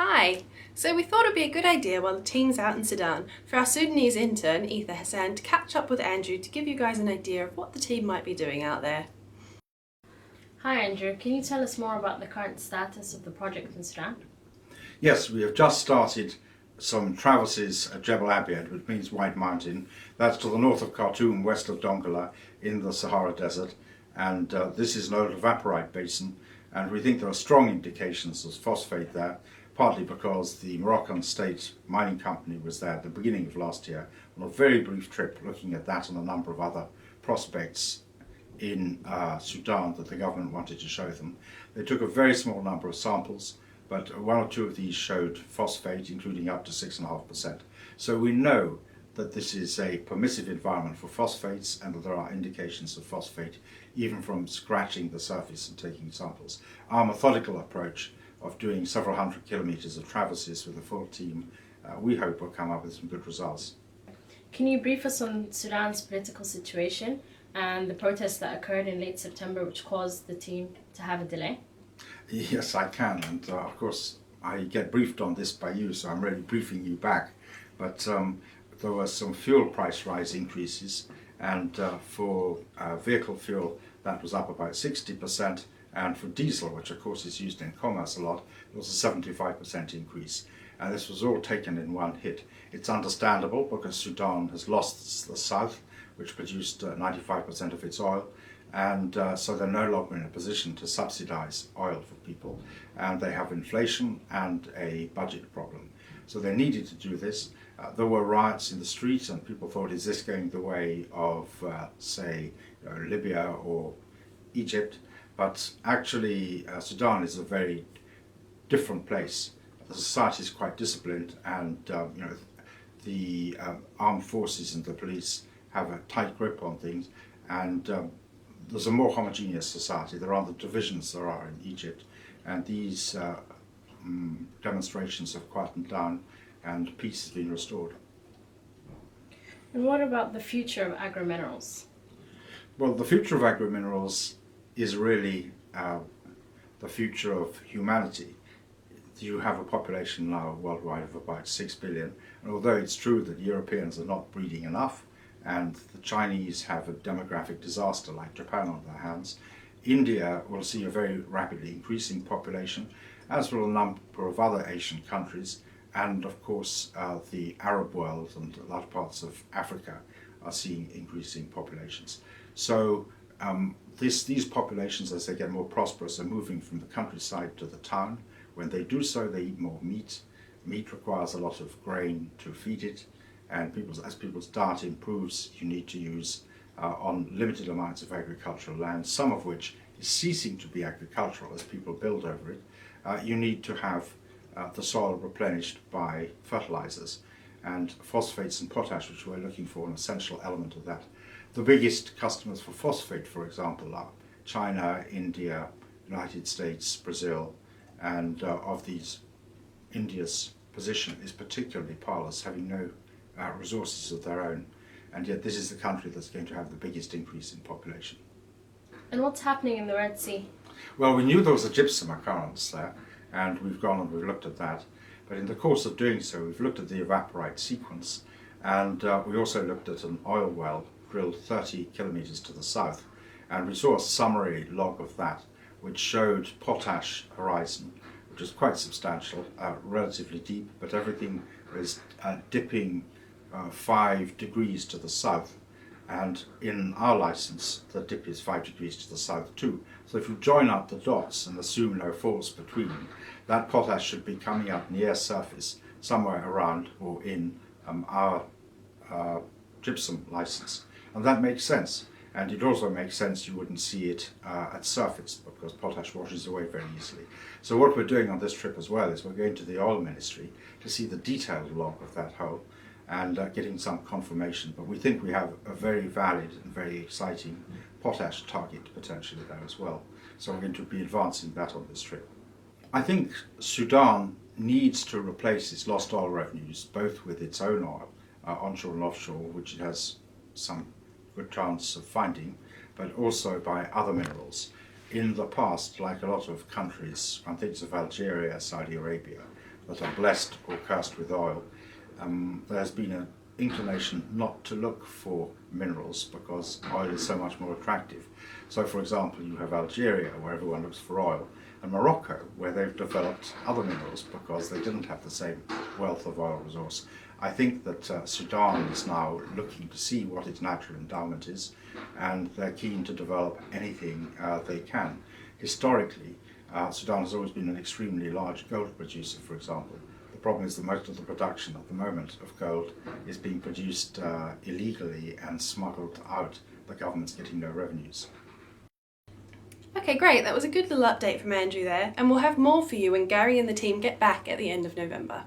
Hi! So we thought it'd be a good idea while the team's out in Sudan for our Sudanese intern, Eithar Hassan, to catch up with Andrew to give you guys an idea of what the team might be doing out there. Hi Andrew, can you tell us more about the current status of the project in Sudan? Yes, we have just started some traverses at Jebel Abiad, which means White Mountain. That's to the north of Khartoum, west of Dongola, in the Sahara Desert. And this is an old evaporite basin, and we think there are strong indications of phosphate there, partly because the Moroccan State Mining Company was there at the beginning of last year on a very brief trip looking at that and a number of other prospects in Sudan that the government wanted to show them. They took a very small number of samples, but one or two of these showed phosphate, including up to 6.5%. So we know that this is a permissive environment for phosphates and that there are indications of phosphate even from scratching the surface and taking samples. Our methodical approach of doing several hundred kilometers of traverses with a full team, we hope will come up with some good results. Can you brief us on Sudan's political situation and the protests that occurred in late September which caused the team to have a delay? Yes, I can, and of course I get briefed on this by you, so I'm really briefing you back. But there were some fuel price rise increases, and for vehicle fuel that was up about 60%, and for diesel, which of course is used in commerce a lot, it was a 75% increase. And this was all taken in one hit. It's understandable because Sudan has lost the south, which produced 95% of its oil, and so they're no longer in a position to subsidize oil for people, and they have inflation and a budget problem. So they needed to do this. There were riots in the streets, and people thought, is this going the way of, say, Libya or Egypt? But actually, Sudan is a very different place. The society is quite disciplined, and the armed forces and the police have a tight grip on things, and there's a more homogeneous society. There aren't the divisions there are in Egypt, and these demonstrations have quietened down and peace has been restored. And what about the future of agro-minerals? Well, the future of agro-minerals is really the future of humanity. You have a population now worldwide of about 6 billion, and although it's true that Europeans are not breeding enough, and the Chinese have a demographic disaster like Japan on their hands, India will see a very rapidly increasing population, as will a number of other Asian countries, and of course the Arab world and large parts of Africa are seeing increasing populations. So these populations, as they get more prosperous, are moving from the countryside to the town. When they do so, they eat more meat. Meat requires a lot of grain to feed it, and as people's diet improves, you need to use on limited amounts of agricultural land, some of which is ceasing to be agricultural as people build over it. You need to have the soil replenished by fertilizers, and phosphates and potash, which we're looking for, an essential element of that. The biggest customers for phosphate, for example, are China, India, United States, Brazil, and of these, India's position is particularly parlous, having no resources of their own, and yet this is the country that's going to have the biggest increase in population. And what's happening in the Red Sea? Well, we knew there was a gypsum occurrence there, and we've gone and we've looked at that, but in the course of doing so we've looked at the evaporite sequence, and we also looked at an oil well drilled 30 kilometers to the south, and we saw a summary log of that which showed potash horizon, which is quite substantial, relatively deep, but everything is dipping 5 degrees to the south, and in our license the dip is 5 degrees to the south too. So if you join up the dots and assume no faults between, that potash should be coming up near surface somewhere around or in our gypsum license, and that makes sense. And it also makes sense you wouldn't see it at surface because potash washes away very easily. So what we're doing on this trip as well is we're going to the oil ministry to see the detailed log of that hole and getting some confirmation. But we think we have a very valid and very exciting potash target potentially there as well. So we're going to be advancing that on this trip. I think Sudan needs to replace its lost oil revenues, both with its own oil, onshore and offshore, which it has some good chance of finding, but also by other minerals. In the past, like a lot of countries, one thinks of Algeria, Saudi Arabia, that are blessed or cursed with oil, there's been an inclination not to look for minerals because oil is so much more attractive. So for example, you have Algeria, where everyone looks for oil, and Morocco, where they've developed other minerals because they didn't have the same wealth of oil resource. I think that Sudan is now looking to see what its natural endowment is, and they're keen to develop anything they can. Historically, Sudan has always been an extremely large gold producer, for example. The problem is that most of the production at the moment of gold is being produced illegally and smuggled out. The government's getting no revenues. Okay, great. That was a good little update from Andrew there, and we'll have more for you when Gary and the team get back at the end of November.